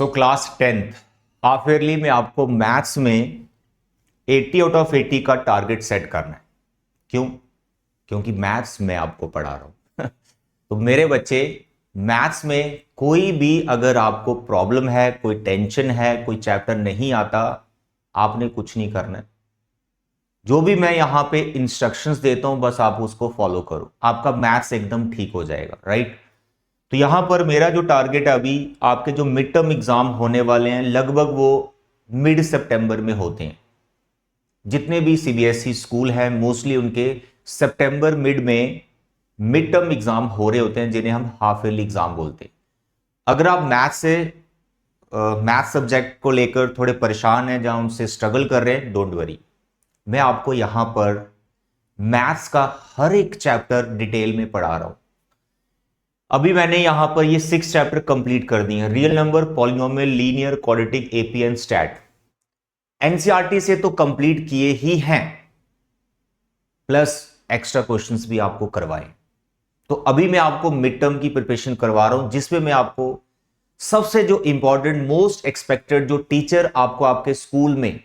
So class 10th half yearly में आपको maths में 80 आउट ऑफ 80 का टारगेट सेट करना है। क्यों? क्योंकि मैथ्स मैं आपको पढ़ा रहा हूं तो मेरे बच्चे, मैथ्स में कोई भी अगर आपको प्रॉब्लम है, कोई टेंशन है, कोई चैप्टर नहीं आता, आपने कुछ नहीं करना है। जो भी मैं यहां पे इंस्ट्रक्शंस देता हूं बस आप उसको फॉलो करो, आपका मैथ्स एकदम ठीक हो जाएगा। राइट? तो यहां पर मेरा जो टारगेट है, अभी आपके जो मिड टर्म एग्जाम होने वाले हैं लगभग वो मिड सितंबर में होते हैं। जितने भी सीबीएसई स्कूल हैं मोस्टली उनके सितंबर मिड में मिड टर्म एग्जाम हो रहे होते हैं, जिन्हें हम हाफ ईयरली एग्जाम बोलते हैं। अगर आप मैथ सब्जेक्ट को लेकर थोड़े परेशान हैं, जहां उनसे स्ट्रगल कर रहे हैं, डोंट वरी, मैं आपको यहां पर मैथ्स का हर एक चैप्टर डिटेल में पढ़ा रहा हूं। अभी मैंने यहां पर ये 6 चैप्टर कंप्लीट कर दिए हैं। Real number, polynomial, linear, quadratic, AP and stat NCERT से तो कंप्लीट किए ही हैं, प्लस एक्स्ट्रा क्वेश्चंस भी आपको करवाए। तो अभी मैं आपको मिड टर्म की प्रिपरेशन करवा रहा हूं, जिसमें मैं आपको सबसे जो इंपॉर्टेंट, मोस्ट एक्सपेक्टेड जो टीचर आपको आपके स्कूल में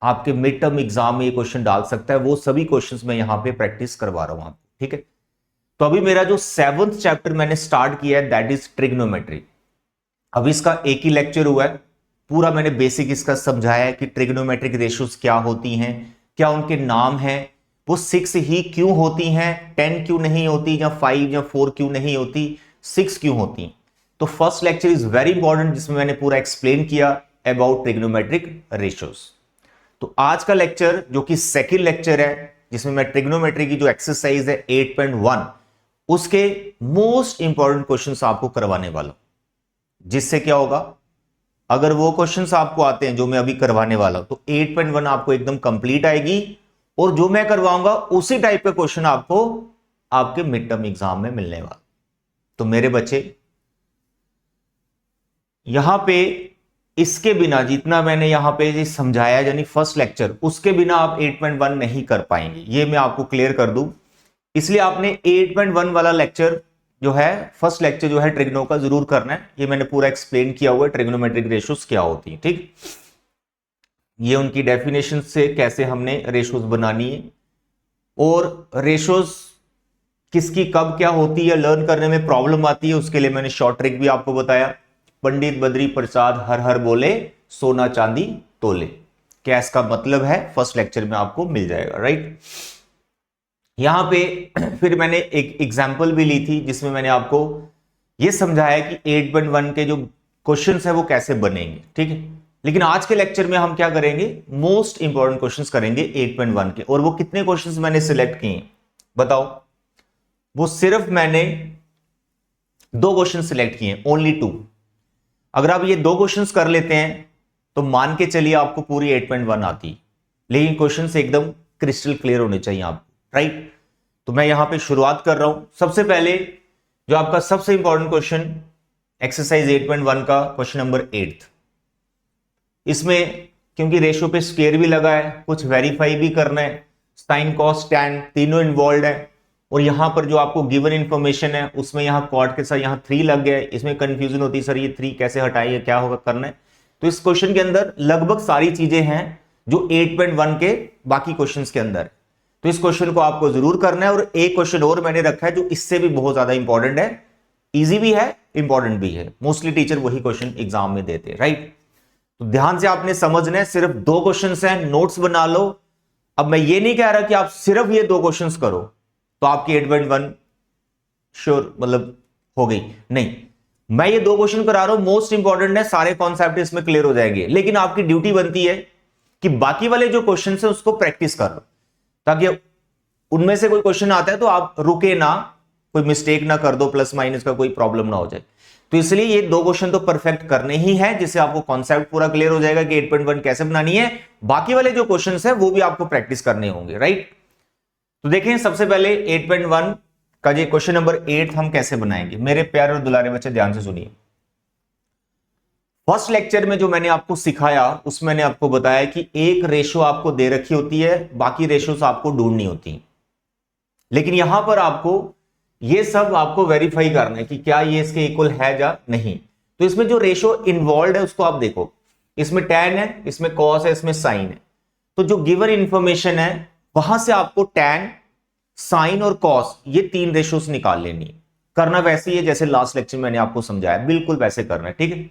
आपके मिड टर्म एग्जाम में ये क्वेश्चन डाल सकता है, वो सभी क्वेश्चंस मैं यहां पे प्रैक्टिस करवा रहा हूं आपको। ठीक है? तो अभी मेरा जो 7th चैप्टर मैंने स्टार्ट किया है, दैट इज ट्रिग्नोमेट्री। अभी इसका एक ही लेक्चर हुआ है, पूरा मैंने बेसिक इसका समझाया है कि ट्रिग्नोमेट्रिक रेशियोज क्या होती हैं, क्या उनके नाम हैं, वो 6 ही क्यों होती हैं, 10 क्यों नहीं होती, या 5 या 4 क्यों नहीं होती, 6 क्यों होती। तो first lecture is very important, जिसमें मैंने पूरा एक्सप्लेन किया अबाउट ट्रिग्नोमेट्रिक रेशियोज। तो आज का लेक्चर जो कि सेकंड लेक्चर है, जिसमें मैं ट्रिग्नोमेट्री की जो एक्सरसाइज है 8.1 उसके मोस्ट इंपॉर्टेंट क्वेश्चंस आपको करवाने वाला हूं। जिससे क्या होगा, अगर वो क्वेश्चंस आपको आते हैं जो मैं अभी करवाने वाला हूं, तो 8.1 आपको एकदम कंप्लीट आएगी, और जो मैं करवाऊंगा उसी टाइप के क्वेश्चन आपको आपके मिड टर्म एग्जाम में मिलने वाला। तो मेरे बच्चे, यहां पे इसके बिना, जितना मैंने यहां पे समझाया यानी फर्स्ट लेक्चर, उसके बिना आप 8.1 नहीं कर पाएंगे, ये मैं आपको क्लियर कर दूं। इसलिए आपने 8.1 वाला लेक्चर जो है, फर्स्ट लेक्चर जो है ट्रिग्नो का, जरूर करना है। ये मैंने पूरा एक्सप्लेन किया हुआ है, ट्रिग्नोमेट्रिक रेशियोज क्या होती है। ठीक, ये उनकी डेफिनेशन से कैसे हमने रेशियोज बनानी है, और रेशियोज किसकी कब क्या होती है, लर्न करने में प्रॉब्लम आती है, उसके लिए मैंने शॉर्ट ट्रिक भी आपको बताया। पंडित बद्री प्रसाद हर हर बोले, सोना चांदी तोले, क्या इसका मतलब है, फर्स्ट लेक्चर में आपको मिल जाएगा। राइट? यहां पे फिर मैंने एक एग्जांपल भी ली थी, जिसमें मैंने आपको यह समझाया कि 8.1 के जो क्वेश्चंस है वो कैसे बनेंगे। ठीक है? लेकिन आज के लेक्चर में हम क्या करेंगे, मोस्ट इंपॉर्टेंट क्वेश्चंस करेंगे 8.1 के। और वो कितने क्वेश्चंस मैंने सिलेक्ट किए बताओ? वो सिर्फ मैंने 2 क्वेश्चन सिलेक्ट किए, ओनली 2। अगर आप ये 2 क्वेश्चंस कर लेते हैं तो मान के चलिए आपको पूरी 8.1 आती, लेकिन क्वेश्चंस एकदम क्रिस्टल क्लियर होने चाहिए आपको। राइट? तो मैं यहां पे शुरुआत कर रहा हूं। सबसे पहले जो आपका सबसे इंपॉर्टेंट क्वेश्चन, एक्सरसाइज 8.1 का क्वेश्चन नंबर 8। इसमें क्योंकि रेशियो पे स्क्वायर भी लगा है, कुछ वेरीफाई भी करना है, साइन कॉस टैन तीनों इन्वॉल्व है, और यहां पर जो आपको गिवन इंफॉर्मेशन है उसमें यहां कॉट के साथ यहां 3 लग गया है। इसमें कंफ्यूजन होती है, सर ये 3 कैसे हटाइए, क्या होगा करना है। तो इस क्वेश्चन के अंदर लगभग सारी चीजें हैं जो 8.1 के बाकी क्वेश्चंस के अंदर। तो इस क्वेश्चन को आपको जरूर करना है। और एक क्वेश्चन और मैंने रखा है जो इससे भी बहुत ज्यादा इंपॉर्टेंट है, इजी भी है, इंपॉर्टेंट भी है, मोस्टली टीचर वही क्वेश्चन एग्जाम में देते हैं। राइट? तो ध्यान से आपने समझना है, सिर्फ 2 क्वेश्चंस हैं, नोट्स बना लो। अब मैं ये नहीं कह रहा कि आप सिर्फ ये 2 क्वेश्चंस करो तो आपकी 8.1 श्योर मतलब हो गई, नहीं। मैं ये 2 क्वेश्चन करा रहा हूं, मोस्ट इंपॉर्टेंट है, सारे कॉन्सेप्ट इसमें क्लियर हो जाएंगे, लेकिन आपकी ड्यूटी बनती है कि बाकी वाले जो क्वेश्चन है उसको प्रैक्टिस करो, ताकि उनमें से कोई क्वेश्चन आता है तो आप रुके ना, कोई मिस्टेक ना कर दो, प्लस माइनस का कोई प्रॉब्लम ना हो जाए। तो इसलिए ये 2 क्वेश्चन तो परफेक्ट करने ही है, जिससे आपको कॉन्सेप्ट पूरा क्लियर हो जाएगा कि 8.1 कैसे बनानी है। बाकी वाले जो क्वेश्चन है वो भी आपको प्रैक्टिस करने होंगे। राइट? तो देखें, सबसे पहले 8.1 का ये क्वेश्चन नंबर 8 हम कैसे बनाएंगे। मेरे प्यारे और दुलारे बच्चे ध्यान से सुनिए। फर्स्ट लेक्चर में जो मैंने आपको सिखाया उसमें मैंने आपको बताया कि एक रेशियो आपको दे रखी होती है, बाकी रेशियोस आपको ढूंढनी होती, लेकिन यहां पर आपको ये सब आपको वेरीफाई करना है कि क्या ये इसके इक्वल है या नहीं। तो इसमें जो रेशो इन्वॉल्व है उसको आप देखो, इसमें tan है, इसमें cos है, इसमें sin है। तो जो गिवन इंफॉर्मेशन है वहां से आपको tan, sin और cos ये तीन रेशोस निकाल लेनी है। करना वैसे ही है जैसे लास्ट लेक्चर मैंने आपको समझाया, बिल्कुल वैसे करना है, ठीक है।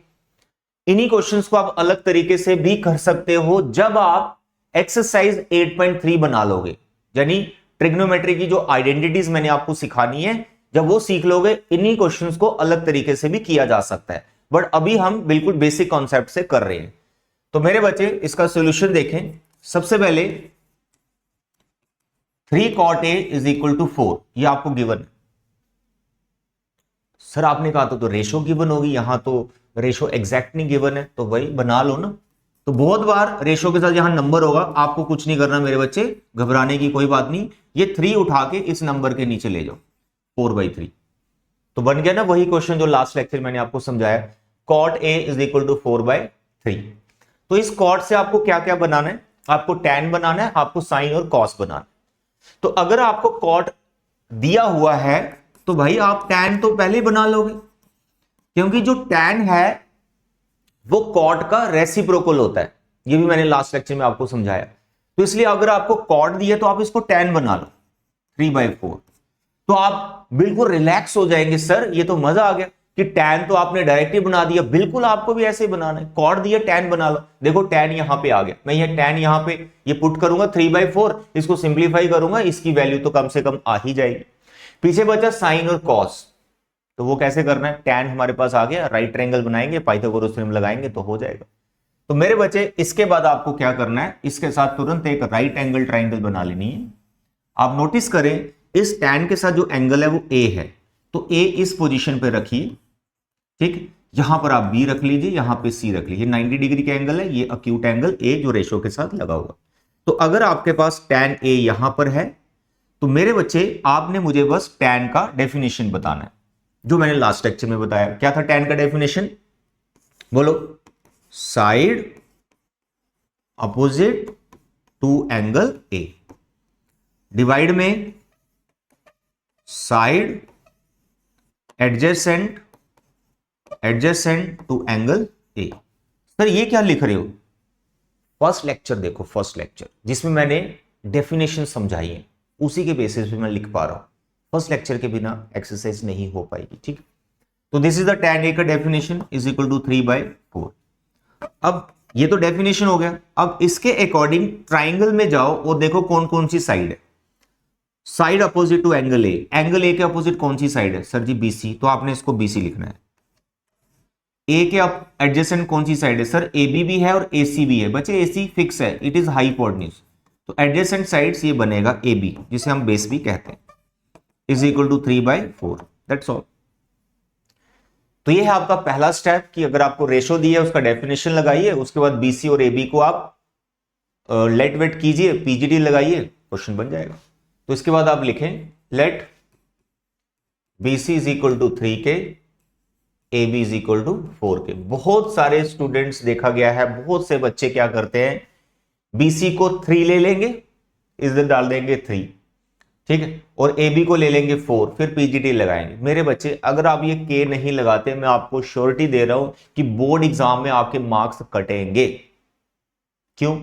इन्हीं क्वेश्चंस को आप अलग तरीके से भी कर सकते हो जब आप एक्सरसाइज 8.3 बना लोगे, यानी ट्रिग्नोमेट्री की जो आइडेंटिटीज मैंने आपको सिखानी है, जब वो सीख लोगे इन्हीं क्वेश्चंस को अलग तरीके से भी किया जा सकता है, बट अभी हम बिल्कुल बेसिक कॉन्सेप्ट से कर रहे हैं। तो मेरे बच्चे इसका सॉल्यूशन देखें। सबसे पहले 3 cot A is equal to 4, ये आपको गिवन है। सर आपने कहा तो रेशो गिवन होगी, यहां तो रेशो एग्जैक्ट नहीं गिवन है, तो वही बना लो ना। तो बहुत बार रेशो के साथ यहां नंबर होगा, आपको कुछ नहीं करना मेरे बच्चे, घबराने की कोई बात नहीं। ये 3 उठा के इस नंबर के नीचे ले जाओ, 4/3। तो बन गया ना वही क्वेश्चन जो लास्ट लेक्चर मैंने आपको समझाया, cot A is equal to 4/3। तो इस cot से आपको क्या क्या बनाना है, आपको tan बनाना है, आपको sin और cos बनाना है। तो अगर आपको cot दिया हुआ है तो भाई आप tan तो पहले ही बना लोगे, क्योंकि जो tan है वो cot का रेसिप्रोकल होता है, ये भी मैंने लास्ट लेक्चर में आपको समझाया। तो इसलिए अगर आपको cot दिया तो आप इसको tan बना लो 3/4, तो आप बिल्कुल रिलैक्स हो जाएंगे। सर ये तो मजा आ गया कि tan तो आपने डायरेक्टली बना दिया, बिल्कुल आपको भी ऐसे ही बनाना है, cot दिया tan बना लो। देखो tan यहां पे आ गया, मैं ये tan यहां पे ये पुट करूंगा 3/4, इसको सिंप्लीफाई करूंगा, इसकी वैल्यू तो कम से कम आ ही जाएगी। पीछे बचा sin और cos, तो वो कैसे करना है, tan हमारे पास आ गया, राइट ट्रायंगल बनाएंगे, पाइथागोरस थ्योरम लगाएंगे तो हो जाएगा। तो मेरे बच्चे इसके बाद आपको क्या करना है, इसके साथ तुरंत एक राइट एंगल ट्रायंगल बना लेनी है। आप नोटिस करें इस tan के साथ जो एंगल है वो A है, तो A इस पोजीशन पे रखिए, ठीक। यहां पर आप B रख लीजिए, यहां पे C रख लीजिए। 90 डिग्री का एंगल है, ये अक्यूट एंगल A जो रेशो के साथ लगा हुआ। तो अगर आपके पास tan A यहां पर है तो मेरे बच्चे आपने मुझे बस tan का डेफिनेशन बताना है, जो मैंने लास्ट लेक्चर में बताया। क्या था tan का डेफिनेशन, बोलो, side opposite to angle A, divide में side adjacent to angle A। Sir ये क्या लिख रहे हो, फर्स्ट लेक्चर देखो, फर्स्ट लेक्चर जिसमें मैंने डेफिनेशन समझाई है उसी के बेसिस पे मैं लिख पा रहा हूं, फर्स्ट लेक्चर के बिना एक्सरसाइज नहीं हो पाएगी, ठीक। तो this is the tan A का डेफिनेशन इज इक्वल टू 3/4। अब ये तो डेफिनेशन हो गया, अब इसके अकॉर्डिंग ट्राइंगल में जाओ और देखो कौन कौन सी साइड है। Side opposite to angle A, angle A के अपोजिट कौन सी साइड है, सर जी BC, तो आपने इसको BC लिखना है। A के एडजेसेंट कौन सी साइड है, सर AB भी है और AC भी है। बच्चे AC फिक्स है, इट इज हाइपोटेन्यूज, तो एडजेसेंट साइड्स ये बनेगा AB, जिसे हम बेस भी कहते हैं, is equal to 3/4, that's all. तो ये है आपका पहला स्टेप कि अगर आपको रेशो दिया है उसका डेफिनेशन लगाइए, उसके बाद BC और AB को आप लेट वेट कीजिए, PGD लगाइए, क्वेश्चन बन जाएगा। तो इसके बाद आप लिखें let BC is equal to 3K, AB is equal to 4K। बहुत सारे स्टूडेंट्स देखा गया है, बहुत से बच्चे क्या करते हैं, BC को 3 ले लेंगे, इधर डाल देंगे 3, ठीक है, और AB को ले लेंगे 4, फिर PGD लगाएंगे। मेरे बच्चे अगर आप ये K नहीं लगाते, मैं आपको श्योरिटी दे रहा हूं कि बोर्ड एग्जाम में आपके मार्क्स कटेंगे। क्यों,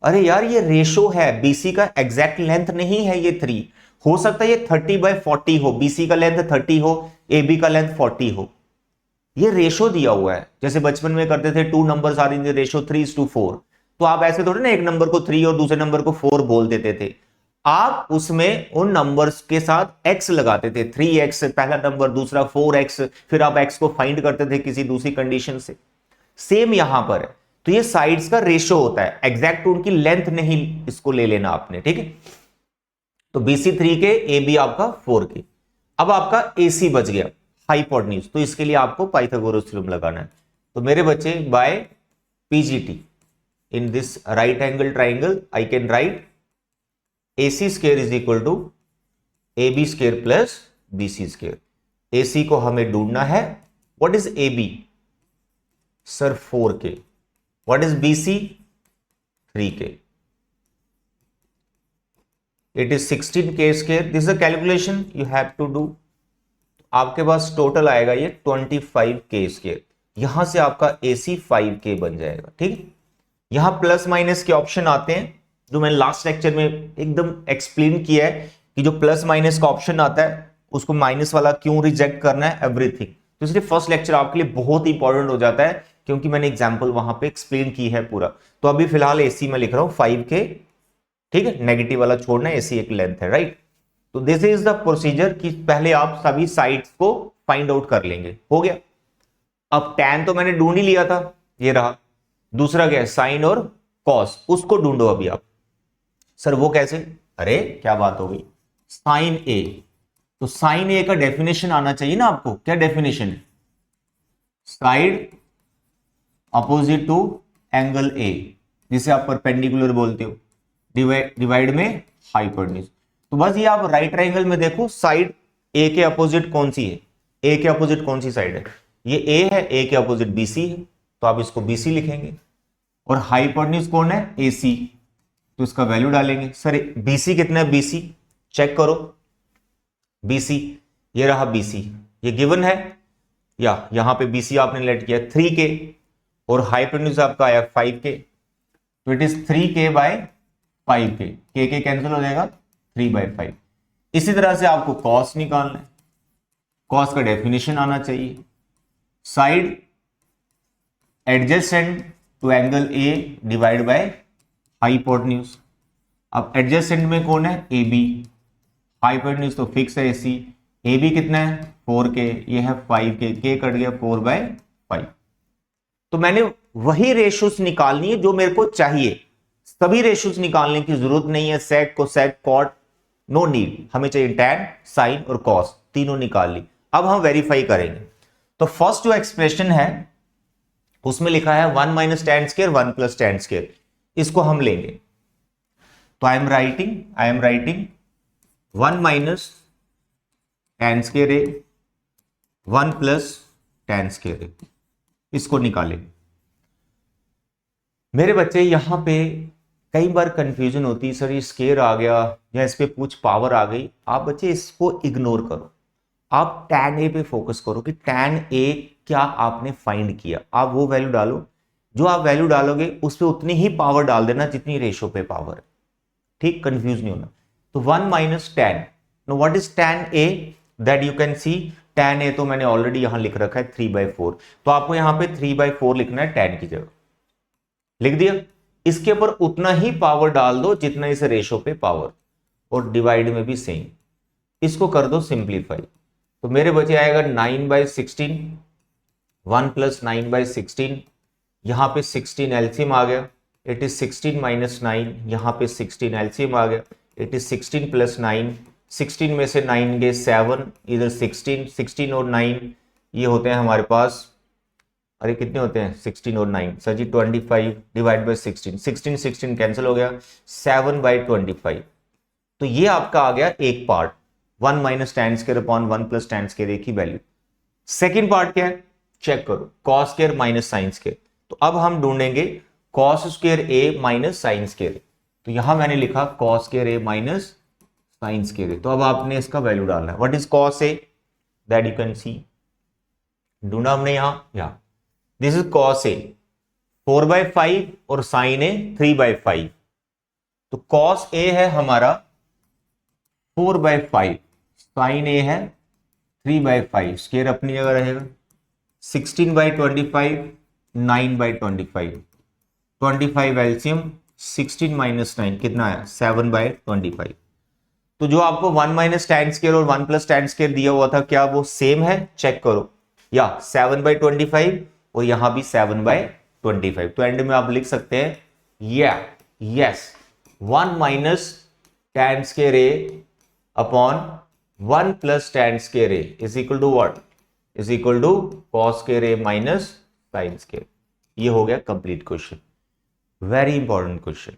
अरे यार ये रेशो है, BC का एग्जैक्ट लेंथ नहीं है ये 3, हो सकता है ये 30/40 हो, BC का लेंथ 30 हो, AB का लेंथ 40 हो, ये रेशो दिया हुआ है। जैसे बचपन में करते थे 2 numbers are in the ratio 3:4, तो आप ऐसे थोड़े ना एक नंबर को 3 और दूसरे नंबर को 4 बोल देते थे, आप उसमें उन नंबर्स के साथ x लगाते थे, 3x पहला नंबर, दूसरा 4x, फिर आप x को फाइंड करते थे किसी दूसरी कंडीशन से। सेम यहां पर है, तो ये साइड्स का रेशो होता है, एग्जैक्ट उनकी लेंथ नहीं इसको ले लेना आपने, ठीक है। तो BC 3K, AB आपका 4K। अब आपका AC बच गया, हाइपोटेन्यूज, तो इसके लिए आपको पाइथागोरस थ्योरम लगाना है। तो मेरे बच्चे by PGT in this right angle triangle I can write AC square is equal to AB square plus BC square. AC को हमें ढूंढना है, what is AB, sir 4K, what is BC, 3K, it is 16K square. This is a calculation you have to do. आपके पास total आएगा ये 25K square. यहां से आपका AC 5K बन जाएगा। ठीक है, यहां प्लस माइनस के ऑप्शन आते हैं जो मैंने लास्ट लेक्चर में एकदम एक्सप्लेन किया है कि जो प्लस माइनस का ऑप्शन आता है उसको माइनस वाला क्यों रिजेक्ट करना है, एवरीथिंग। तो इसलिए फर्स्ट लेक्चर आपके लिए बहुत इंपॉर्टेंट हो जाता है क्योंकि मैंने एग्जाम्पल वहां पे एक्सप्लेन की है पूरा। तो अभी फिलहाल AC में लिख रहा हूं 5K। ठीक है, नेगेटिव वाला छोड़ना है, AC एक लेंथ है, राइट। तो दिस इज द प्रोसीजर कि पहले आप सभी साइड्स को फाइंड आउट कर लेंगे। हो गया। अब tan तो मैंने ढूंढ ही लिया था, ये रहा। दूसरा क्या है, साइन और कॉस, उसको ढूंढो अभी आप। सर वो कैसे, अरे क्या बात हो गई, साइन ए। तो साइन ए का डेफिनेशन आना चाहिए ना आपको। क्या डेफिनेशन है, side opposite to angle A, जिसे आप परपेंडिकुलर बोलते हो, डिवाइड में हाइपोटेन्यूज। तो बस ये आप राइट ट्रायंगल में देखो, साइड ए के अपोजिट कौन सी है, ए के अपोजिट कौन सी साइड है, ये ए है, ए के अपोजिट BC है, तो आप इसको BC लिखेंगे। और हाइपोटेन्यूज कौन है, AC, तो इसका वैल्यू डालेंगे। सर BC कितना है, BC चेक करो, BC ये रहा BC, ये गिवन है, या यहां पे BC आपने लेट किया 3K और हाइपोटेन्यूज आपका आया 5K, तो it is 3K by 5K, K cancel हो जाएगा, 3/5। इसी तरह से आपको कॉस निकालना है। कॉस का डेफिनेशन आना चाहिए, side adjacent to angle A divide by hypotenuse. अब एडजेसेंट में कौन है, AB, हाइपोटेन्यूज तो फिक्स है AC, AB कितना है 4K, ये है 5K, K कट गया 4/5। तो मैंने वही रेशियोज निकालनी है जो मेरे को चाहिए, सभी रेशियोज निकालने की जरूरत नहीं है, sec cosec cot, no need, हमें चाहिए टैन साइन और कॉस, तीनों निकाल ली। अब हम वेरीफाई करेंगे। तो फर्स्ट जो एक्सप्रेशन है उसमें लिखा है 1 minus tan square 1 plus tan square, इसको हम लेंगे। तो I am writing 1 minus tan square A 1 plus tan square A, इसको निकालेंगे। मेरे बच्चे यहां पे कई बार कंफ्यूजन होती है, सर ये स्केयर आ गया या इस पे कुछ पावर आ गई। आप बच्चे इसको इग्नोर करो, आप टैन ए पे फोकस करो कि टैन ए क्या आपने फाइंड किया। आप वो वैल्यू डालो, जो आप वैल्यू डालोगे उस पर उतनी ही पावर डाल देना जितनी रेशो पे पावर है। ठीक, कंफ्यूज नहीं होना। तो 1 minus tan, no what is tan A, that you can see, tan A तो मैंने ऑलरेडी यहां लिख रखा है 3/4, तो आपको यहां पे 3/4 लिखना है टैन की जगह, लिख दिया। इसके ऊपर उतना ही पावर डाल दो जितना इस रेशो पे पावर, और डिवाइड में भी सेम, इसको कर दो सिंप्लीफाई। तो मेरे बचे आएगा 9/16, 1 प्लस 9/16, यहां पे 16 एलसीएम आ गया, इट इज 16 माइनस 9, यहां पे 16 एलसीएम आ गया, इट इज 16 प्लस 9, 16 में से 9 गए 7, इधर 16, 16 और 9 ये होते हैं हमारे पास, अरे कितने होते हैं 16 और 9, सर जी 25 डिवाइड बाई 16, 16 16 कैंसिल हो गया, 7/25। तो ये आपका आ गया एक part, 1 minus tan square upon 1 plus tan square, एक ही वैल्यू। सेकेंड पार्ट क्या है, चेक करो, cos square minus sine square. तो अब हम ढूंढेंगे cos square A minus sine square. तो यहां मैंने लिखा cos square A minus sine square. तो अब आपने इसका वैल्यू डालना है, what is cos A, that you can सी, ढूंढा हमने यहां, दिस इज कॉस ए 4/5 और साइन ए 3/5। तो कॉस ए है हमारा 4/5, साइन ए है 3/5, स्क्वायर अपनी जगह रहेगा, 16/25, 9/25, 25 एलसीएम, 16 माइनस 9 कितना है 7/25। तो जो आपको 1 माइनस टैन स्क्वायर और 1 प्लस टैन स्क्वायर दिया हुआ था, क्या वो सेम है, चेक करो, या 7/25 और यहां भी 7/25। तो एंड में आप लिख सकते हैं yes 1 minus tan square A upon 1 plus tan square A is equal to what, is equal to cos square A minus sine square. ये हो गया complete question, very important question.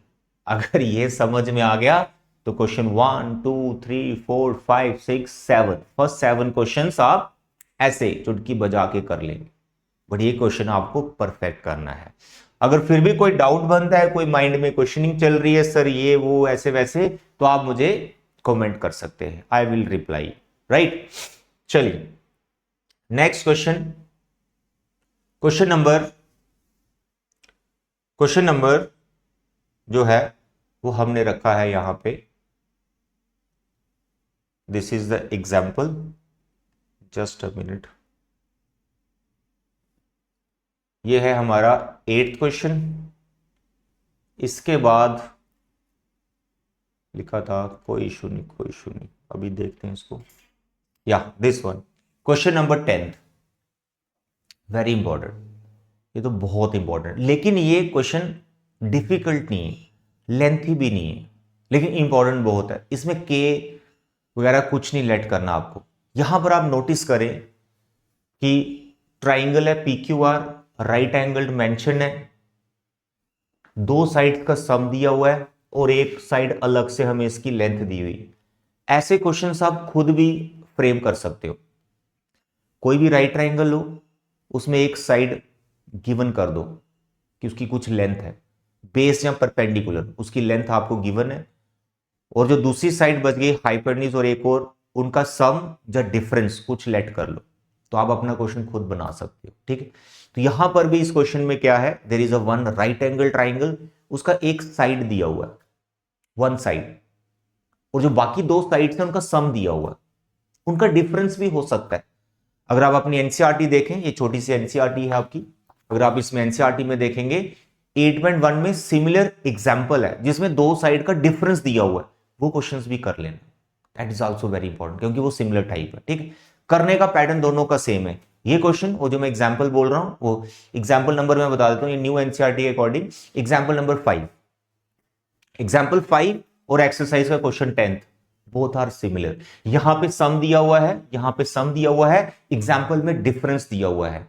अगर ये समझ में आ गया तो क्वेश्चन 1 2 3 4 5 6 7 फर्स्ट 7 क्वेश्चंस आप ऐसे चुटकी बजा के कर लेंगे, बट ये क्वेश्चन आपको परफेक्ट करना है। अगर फिर भी कोई डाउट बनता है, कोई माइंड में क्वेश्चनिंग चल रही है, सर ये वो ऐसे वैसे, तो आप मुझे कमेंट कर सकते हैं, आई विल रिप्लाई, राइट। चलिए नेक्स्ट क्वेश्चन क्वेश्चन नंबर जो है वो हमने रखा है यहां पे, this is the example, just a minute. ये है हमारा 8th क्वेश्चन। इसके बाद लिखा था, कोई इशू नहीं, कोई इशू नहीं, अभी देखते हैं इसको। या this one, question number 10th, very important. ये तो बहुत इंपॉर्टेंट, लेकिन ये क्वेश्चन डिफिकल्ट नहीं है, लेंथी भी नहीं है, लेकिन इंपॉर्टेंट बहुत है। इसमें के वगैरह कुछ नहीं लेट करना आपको। यहां पर आप नोटिस करें कि ट्राइंगल है P Q R, right angled mention है, दो साइड का सम दिया हुआ है और एक साइड अलग से हमें इसकी लेंथ दी हुई है। ऐसे क्वेश्चंस आप खुद भी फ्रेम कर सकते हो। कोई भी राइट ट्राइंगल लो, उसमें एक साइड गिवन कर दो कि उसकी कुछ लेंथ है, बेस या परपेंडिकुलर उसकी लेंथ आपको गिवन है, और जो दूसरी साइड बच गई हाइपोटेन्यूज और एक और, उनका सम या डिफरेंस कुछ लेट कर लो, तो आप अपना क्वेश्चन खुद बना सकते हो। ठीक है, तो यहां पर भी इस क्वेश्चन में क्या है, there is a one right angle triangle, उसका एक साइड दिया हुआ है, वन साइड, और जो बाकी दो साइड्स हैं उनका सम दिया हुआ है, उनका डिफरेंस भी हो सकता है। अगर आप अपनी एनसीईआरटी देखें, ये छोटी सी एनसीईआरटी है आपकी, अगर आप इसमें एनसीईआरटी में देखेंगे 8.1 में सिमिलर एग्जांपल है जिसमें दो साइड का डिफरेंस दिया हुआ है, वो क्वेश्चंस भी कर लेना, that is also very important, क्योंकि वो सिमिलर टाइप है। ठीक है, करने का पैटर्न दोनों का सेम है। ये क्वेश्चन, वो जो मैं एग्जांपल बोल रहा हूं, वो एग्जांपल नंबर मैं बता देता हूं, ये न्यू एनसीईआरटी के अकॉर्डिंग एग्जांपल नंबर 5, एग्जांपल 5 और एक्सरसाइज का question 10th, both are similar. यहां पे सम दिया हुआ है, यहां पे सम दिया हुआ है, एग्जांपल में डिफरेंस दिया हुआ है।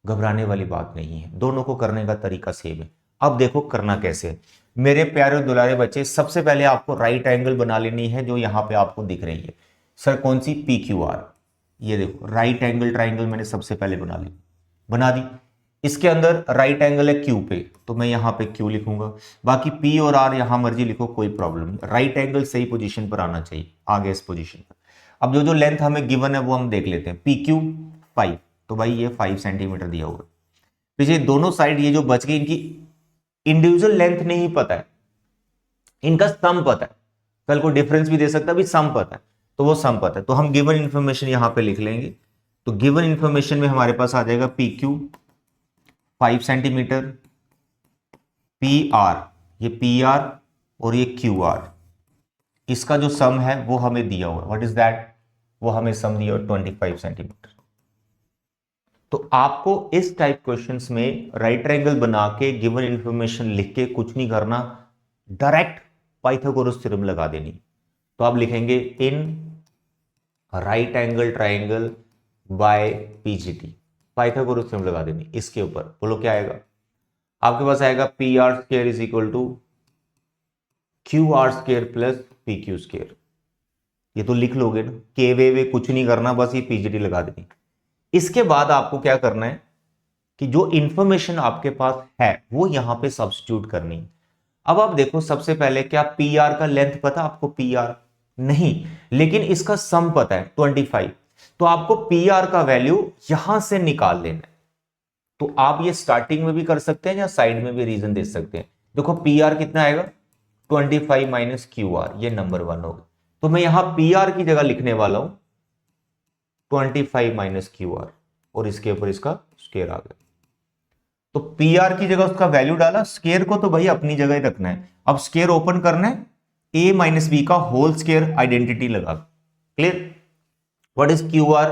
घबराने वाली बात नहीं है, दोनों को करने का तरीका सेम है। अब देखो करना कैसे है मेरे प्यारे और दुलारे बच्चे। सबसे पहले आपको राइट एंगल बना लेनी है, जो यहां पे आपको दिख रही है सर, कौन सी, पी क्यू आर। ये देखो राइट एंगल ट्राइंगल मैंने सबसे पहले बना दी। इसके अंदर राइट एंगल है क्यू पे, तो मैं यहां पे क्यू लिखूंगा, बाकी पी और आर यहां मर्जी लिखो, कोई प्रॉब्लम नहीं। राइट एंगल सही पोजीशन पर आना चाहिए, आगे इस पोजीशन पर। अब जो जो लेंथ हमें गिवन है वो हम देख लेते हैं, पी क्यू 5, तो भाई ये 5 सेंटीमीटर दिया हुआ है। पीछे दोनों साइड ये जो बच गई, इनकी इंडिविजुअल लेंथ नहीं पता है, इनका सम पता है। कल को डिफरेंस भी दे सकता है, अभी सम पता है, तो वो सम पता है, तो हम गिवन इंफॉर्मेशन यहां पे लिख लेंगे। तो गिवन इंफॉर्मेशन में हमारे पास आ जाएगा P Q 5 centimetre, P R, ये पी आर और ये क्यू आर, इसका जो सम है वो हमें दिया हुआ है, व्हाट इज दैट, वो हमें सम दिया हुआ 25 सेंटीमीटर। तो आपको इस टाइप क्वेश्चंस में राइट ट्रायंगल बना के गिवन इंफॉर्मेशन लिख के कुछ नहीं करना, डायरेक्ट पाइथागोरस थ्योरम लगा देनी। तो आप लिखेंगे in right angle triangle by PGT, Pythagoras theorem लगा देनी इसके ऊपर। बोलो क्या आएगा, आपके पास आएगा P R square is equal to Q R square plus P Q square. ये तो लिख लोगे ना, के वे कुछ नहीं करना, बस ये पीजीटी लगा देनी। इसके बाद आपको क्या करना है कि जो इंफॉर्मेशन आपके पास है वो यहां पे सब्स्टिट्यूट करनी है। अब आप देखो, सबसे पहले क्या पी आर का लेंथ पता आपको, पी आर नहीं, लेकिन इसका सम पता है 25, तो आपको पी आर का वैल्यू यहां से निकाल लेना है। तो आप ये स्टार्टिंग में भी कर सकते हैं या साइड में भी रीजन दे सकते हैं। देखो पी आर कितना आएगा, 25 माइनस क्यू आर, ये नंबर 1 होगा। तो मैं यहां पी आर की जगह लिखने वाला हूं 25 माइनस क्यू आर, और इसके ऊपर इसका स्क्वायर आ गया। तो पी आर की जगह उसका वैल्यू डाला, स्क्वायर को तो भाई अपनी जगह ही रखना है। अब स्क्वायर ओपन करना है, ए माइनस बी का होल स्क्वायर आइडेंटिटी लगा, clear. What is Q R,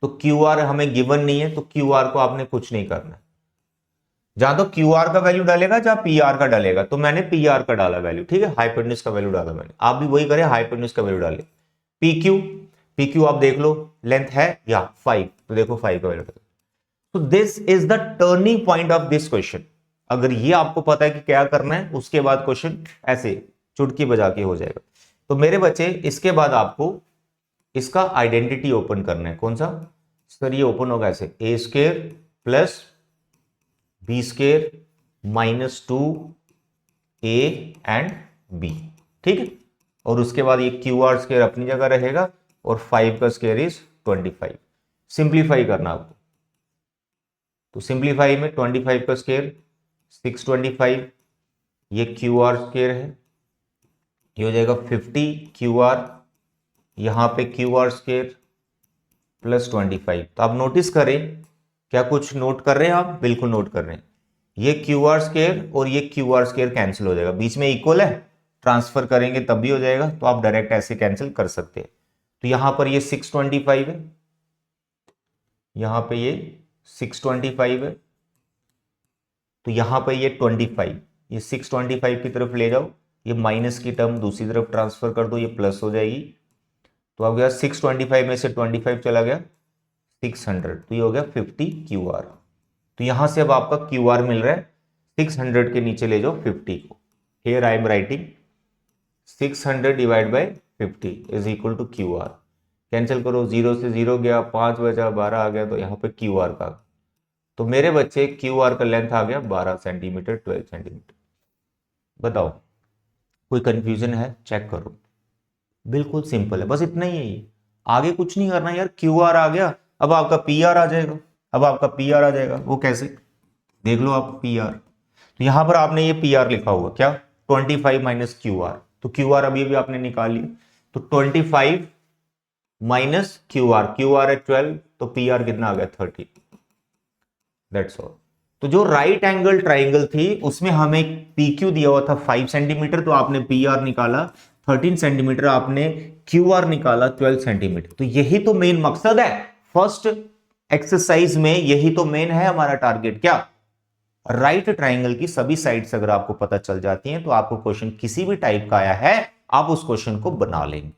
तो क्यू आर हमें गिवन नहीं है, तो क्यू आर को आपने कुछ नहीं करना है। जहां तो क्यू आर का वैल्यू डालेगा, जहां पी आर का डालेगा, तो मैंने पी आर का डाला वैल्यू, ठीक है, हाइपोटेन्यूज का वैल्यू डाला मैंने, आप भी वही करें, हाइपोटेन्यूज का वैल्यू डाले। पी क्यू आप देख लो, लेंथ है या 5, तो देखो 5 का वैल्यू। तो this is the turning point of this question. अगर ये आपको पता है कि क्या करना है, उसके बाद क्वेश्चन ऐसे चुटकी बजा के हो जाएगा। तो मेरे बच्चे, इसके बाद आपको इसका आइडेंटिटी ओपन करना है। कौन सा सर, ये ओपन होगा ऐसे, A square plus B square minus 2 A and B, ठीक है। और उसके बाद ये क्यू आर स्क्वायर अपनी जगह रहेगा, और 5 का स्क्वायर इज 25। सिंप्लीफाई करना आपको, तो सिंप्लीफाई में 25 का स्क्वायर 625, ये क्यू आर स्क्वायर है, ये हो जाएगा 50 क्यू आर, यहां पे क्यू आर स्क्वायर प्लस 25। तो आप नोटिस करें, क्या कुछ नोट कर रहे हैं आप? बिल्कुल नोट कर रहे हैं। ये क्यू आर स्क्वायर और ये क्यू आर स्क्वायर कैंसिल हो जाएगा, बीच में इक्वल है, ट्रांसफर करेंगे तब भी हो जाएगा, तो आप डायरेक्ट ऐसे कैंसिल कर सकते हैं। तो यहां पर ये 625 है, यहां पे ये 625 है, तो यहां पर ये 25, ये 625 की तरफ ले जाओ, ये माइनस की टर्म दूसरी तरफ ट्रांसफर कर दो, ये प्लस हो जाएगी। तो अब गया 625 में से 25 चला गया 600, तो ये हो गया 50 क्यू आर। तो यहां से अब आपका क्यू आर मिल रहा है 600 के नीचे ले जाओ 50 को। Here I am writing 600 divide by 50 is equal to Q R. Cancel करो, 0 से 0 गया, 5 बचा, 12 आ गया, तो यहाँ पे क्यू आर का, तो मेरे बच्चे क्यू आर का लेंथ आ गया 12 सेंटीमीटर, 12 सेंटीमीटर। बताओ कोई कंफ्यूजन है? चेक करो, बिल्कुल सिंपल है, बस इतना ही है ये, आगे कुछ नहीं करना यार। क्यू आर आ गया, अब आपका पी आर आ जाएगा, अब आपका पी आर आ जाएगा। वो कैसे? देख लो आप पी आर, तो यहां पर आपने ये पी आर लिखा हुआ क्या, 25 माइनस क्यू आर, तो क्यू आर अभी आपने निकाल लिया, तो 25 minus Q R, Q R है 12, तो पी आर कितना आ गया 30। That's all. तो जो राइट एंगल ट्राइंगल थी उसमें हमें पी क्यू दिया हुआ था 5 सेंटीमीटर, तो आपने पी आर निकाला 13 सेंटीमीटर, आपने क्यू आर निकाला 12 सेंटीमीटर। तो यही तो मेन मकसद है फर्स्ट एक्सरसाइज में, यही तो मेन है हमारा टारगेट। क्या? राइट ट्राइंगल की सभी साइड्स अगर आपको पता चल जाती हैं तो आपको क्वेश्चन किसी भी टाइप का आया है आप उस क्वेश्चन को बना लेंगे।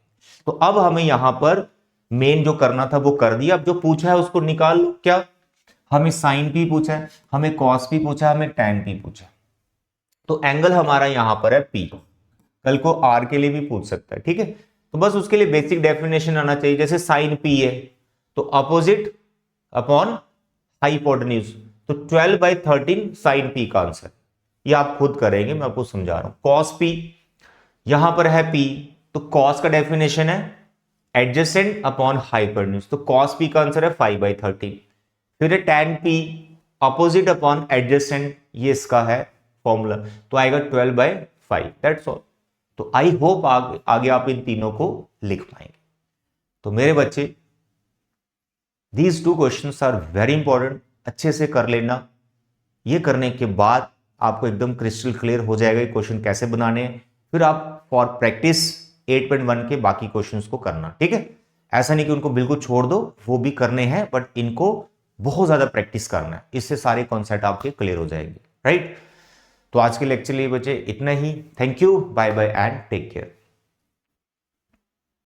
तो अब हमें यहां पर मेन जो करना था वो कर दिया, अब जो पूछा है उसको निकाल लो। क्या? हमें साइन पी पूछा है, हमें कॉस पी पूछा है, हमें टैन पी पूछा है। तो एंगल हमारा यहां पर है पी, कल को आर के लिए भी पूछ सकता है, ठीक है। तो बस उसके लिए बेसिक डेफिनेशन आना चाहिए, जैसे साइन पी है तो अपोजिट अपॉन हाइपोटेन्यूज, तो 12/13 साइन पी का आंसर, ये आप खुद करेंगे, मैं आपको समझा रहा हूं। कॉस पी, यहां पर है पी, तो कॉस का डेफिनेशन है एडजेसेंट अपॉन हाइपोटेन्यूज, तो कॉस पी का आंसर है 5/13। फिर tan P, opposite upon adjacent, ये इसका है फॉर्मूला, तो आएगा 12/5। That's all. तो आई होप आगे आप इन तीनों को लिख पाएंगे। तो मेरे बच्चे, these 2 questions are very important, अच्छे से कर लेना। ये करने के बाद आपको एकदम क्रिस्टल क्लियर हो जाएगा ये क्वेश्चन कैसे बनाने हैं। फिर आप फॉर प्रैक्टिस 8.1 के बाकी क्वेश्चंस को करना, ठीक है। ऐसा नहीं कि उनको बिल्कुल छोड़ दो, वो भी करने हैं, बट इनको बहुत ज्यादा प्रैक्टिस करना है, इससे सारे कॉन्सेप्ट आपके क्लियर हो जाएंगे, राइट। तो आज के लेक्चर लिए बच्चे इतना ही। Thank you, bye bye and take care.